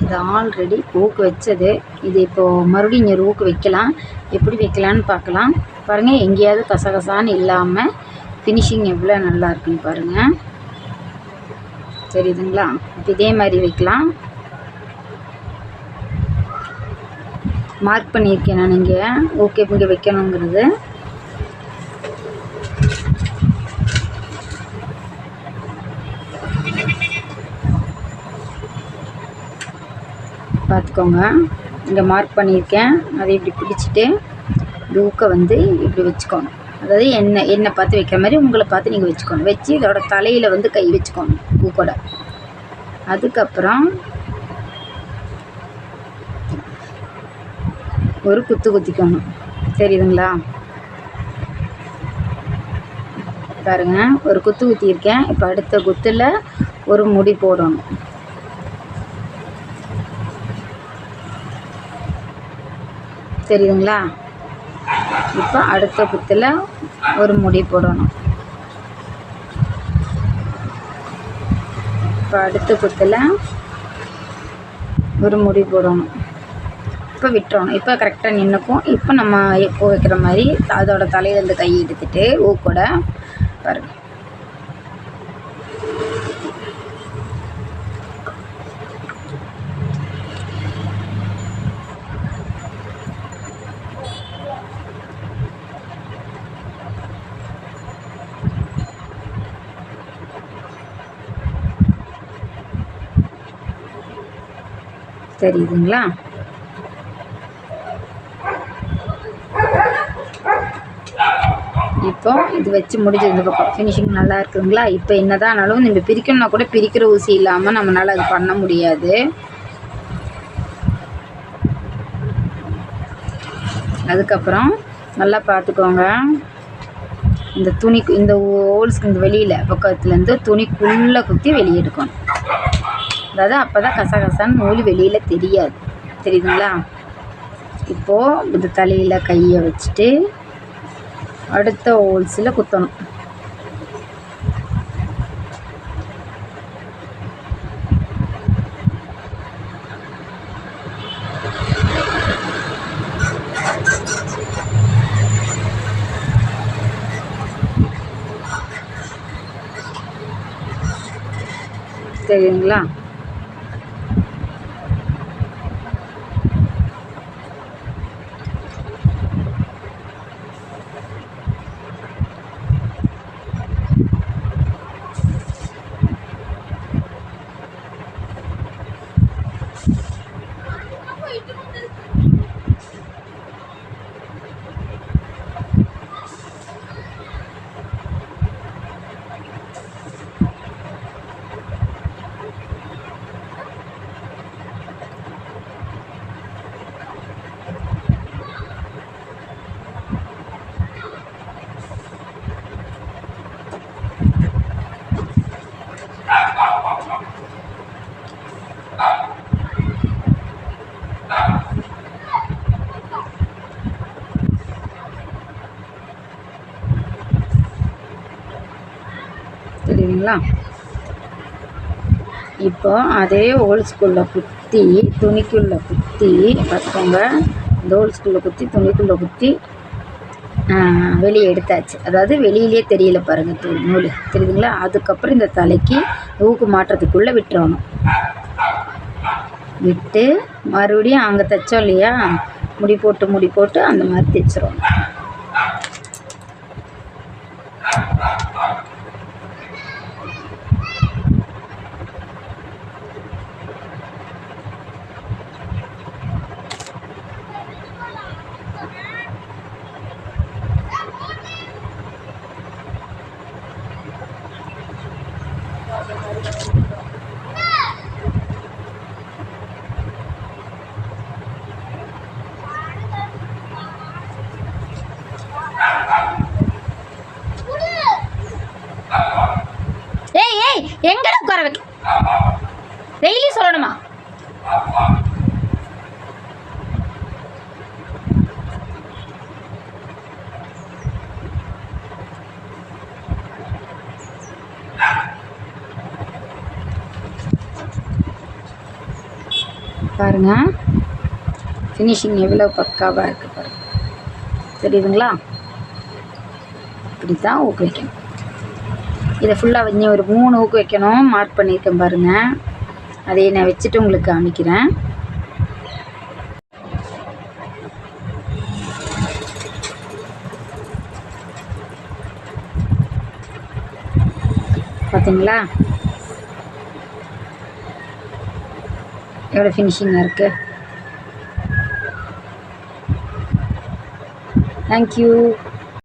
இது ஆல்ரெடி ஊக்கு வச்சது. இது இப்போது மறுபடியும் இங்கே ஊக்கு வைக்கலாம். எப்படி வைக்கலான்னு பார்க்கலாம். பாருங்கள், எங்கேயாவது கசகசான்னு இல்லாமல் ஃபினிஷிங் எவ்வளோ நல்லா இருக்குன்னு பாருங்கள். தெரியுதுங்களா? இப்போ இதே மாதிரி வைக்கலாம். மார்க் பண்ணியிருக்கேன் நான் இங்கே ஓகே இங்கே வைக்கணுங்கிறது. பார்த்துக்கோங்க, இங்கே மார்க் பண்ணியிருக்கேன். அதை இப்படி பிடிச்சிட்டு ஊக்கை வந்து இப்படி வச்சுக்கோணும். அதாவது எண்ணெய் பார்த்து வைக்கிற மாதிரி உங்களை பார்த்து நீங்கள் வச்சுக்கணும். வச்சு இதோட தலையில் வந்து கை வச்சுக்கணும் ஊக்கோட. அதுக்கப்புறம் ஒரு குத்து குத்திக்கணும். தெரியுதுங்களா? பாருங்க, ஒரு குத்து குத்தியிருக்கேன். இப்போ அடுத்த குத்தில் ஒரு முடி போடணும். தெரியுதுங்களா? இப்போ அடுத்த குத்தில் ஒரு முடி போடணும். இப்போ அடுத்த குத்தில் ஒரு முடி போடணும். இப்போ விட்டுறணும். இப்போ கரெக்டாக நின்றுக்கும். இப்போ நம்ம எப்போ வைக்கிற மாதிரி அதோட தலையிலேருந்து கை எடுத்துகிட்டு ஊக்கோட பாருங்க. தெரியுதுங்களா? இப்போ இது வச்சு முடிஞ்சது. இந்த பக்கம் ஃபினிஷிங் நல்லா இருக்குதுங்களா? இப்போ என்னதான் ஆனாலும் நம்ம பிரிக்கணும்னா கூட பிரிக்கிற ஊசி இல்லாமல் நம்மளால் அது பண்ண முடியாது. அதுக்கப்புறம் நல்லா பார்த்துக்கோங்க, இந்த துணி இந்த ஹோல்ஸ்க்கு இந்த வெளியில் பக்கத்துலேருந்து துணிக்குள்ளே குத்தி வெளியே எடுக்கணும். அதாவது அப்போ தான் கசகசான்னு நூல் வெளியில் தெரியாது. தெரியுதுங்களா? இப்போது இந்த தலையில் கையை வச்சுட்டு அடுத்த ஹோல்ஸில் குத்தணும். தெரியுங்களா? தெரியுங்களா? இப்போ அதே ஹோல்ஸ்குள்ளே குத்தி துணிக்குள்ளே குத்தி பார்த்துக்கோங்க. இந்த ஹோல்ஸ்குள்ளே குத்தி துணிக்குள்ளே குத்தி வெளியே எடுத்தாச்சு. அதாவது வெளியிலே தெரியல பாருங்கள் நூல். தெரியுதுங்களா? அதுக்கப்புறம் இந்த தலைக்கு ஊக்கு மாட்டுறதுக்குள்ளே விட்டுறணும். விட்டு மறுபடியும் அங்கே தைச்சோம் இல்லையா, முடி போட்டு அந்த மாதிரி தைச்சிரும். எங்கடா உட்கார வைக்க டெய்லி சொல்லணுமா? பாருங்கள் ஃபினிஷிங் எவ்வளோ பக்காவாக இருக்குது பாருங்கள். தெரியுதுங்களா? இப்படி தான் ஊக்கு வைக்கணும். இதை ஃபுல்லாக இன்னும் ஒரு 3 ஊக்கு வைக்கணும். மார்க் பண்ணியிருக்கேன் பாருங்கள். அதையே நான் வச்சுட்டு உங்களுக்கு காமிக்கிறேன். பார்த்தீங்களா எவ்வளோ ஃபினிஷிங்காக இருக்குது. தேங்க்யூ.